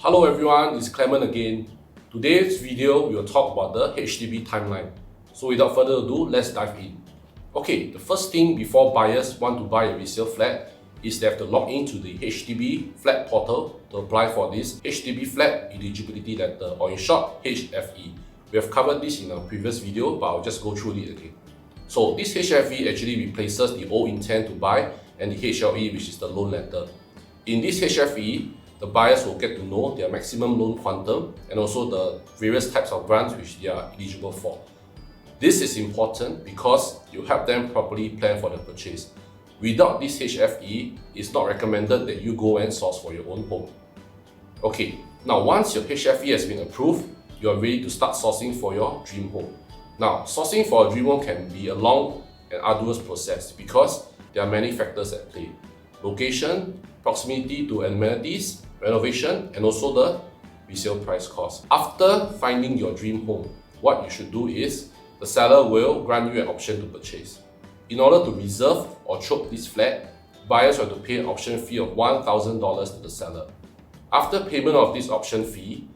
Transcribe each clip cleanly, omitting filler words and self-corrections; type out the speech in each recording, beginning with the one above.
Hello everyone, it's Clement again. Today's video we will talk about the HDB timeline. So without further ado, let's dive in. Okay, the first thing before buyers want to buy a resale flat is they have to log into the HDB flat portal to apply for this HDB flat eligibility letter, or in short, HFE. We have covered this in a previous video, but I'll just go through it again. So this HFE actually replaces the old intent to buy and the HLE, which is the loan letter. In this HFE, the buyers will get to know their maximum loan quantum and also the various types of grants which they are eligible for. This is important because you help them properly plan for the purchase. Without this HFE, it's not recommended that you go and source for your own home. Okay, now once your HFE has been approved, you are ready to start sourcing for your dream home. Now, sourcing for a dream home can be a long and arduous process because there are many factors at play. Location, proximity to amenities, renovation, and also the resale price cost. After finding your dream home, what you should do is the seller will grant you an option to purchase. In order to reserve or choke this flat, buyers have to pay an option fee of $1,000 to the seller. After payment of this option fee,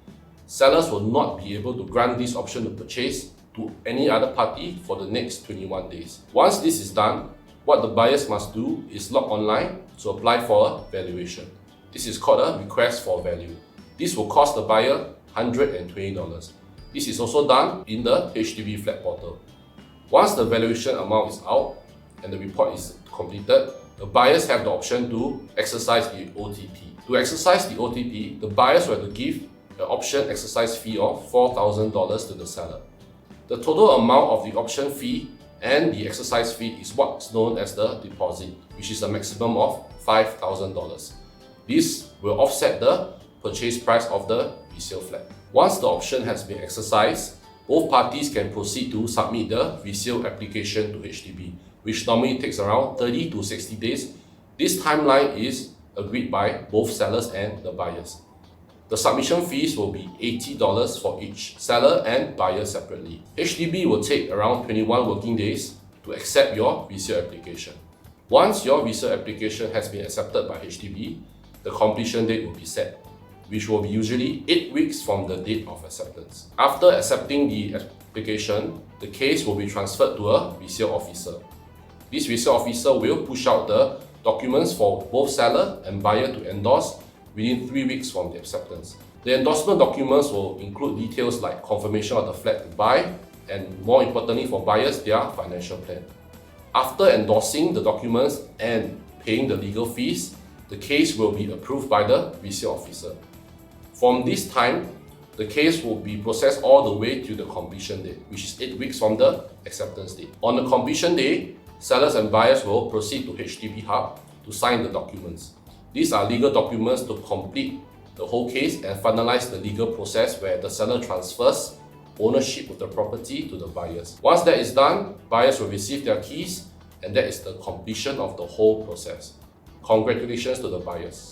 sellers will not be able to grant this option to purchase to any other party for the next 21 days. Once this is done, what the buyers must do is log online to apply for a valuation. This is called a request for value. This will cost the buyer $120. This is also done in the HDB flat portal. Once the valuation amount is out and the report is completed, the buyers have the option to exercise the OTP. To exercise the OTP, the buyers will have to give the option exercise fee of $4,000 to the seller. The total amount of the option fee and the exercise fee is what's known as the deposit, which is a maximum of $5,000. This will offset the purchase price of the resale flat. Once the option has been exercised, both parties can proceed to submit the resale application to HDB, which normally takes around 30 to 60 days. This timeline is agreed by both sellers and the buyers. The submission fees will be $80 for each seller and buyer separately. HDB will take around 21 working days to accept your resale application. Once your resale application has been accepted by HDB, the completion date will be set, which will be usually 8 weeks from the date of acceptance. After accepting the application, the case will be transferred to a resale officer. This resale officer will push out the documents for both seller and buyer to endorse within 3 weeks from the acceptance. The endorsement documents will include details like confirmation of the flat to buy and, more importantly for buyers, their financial plan. After endorsing the documents and paying the legal fees, the case will be approved by the resale officer. From this time, the case will be processed all the way to the completion date, which is 8 weeks from the acceptance date. On the completion day, sellers and buyers will proceed to HDB Hub to sign the documents. These are legal documents to complete the whole case and finalize the legal process where the seller transfers ownership of the property to the buyers. Once that is done, buyers will receive their keys, and that is the completion of the whole process. Congratulations to the buyers.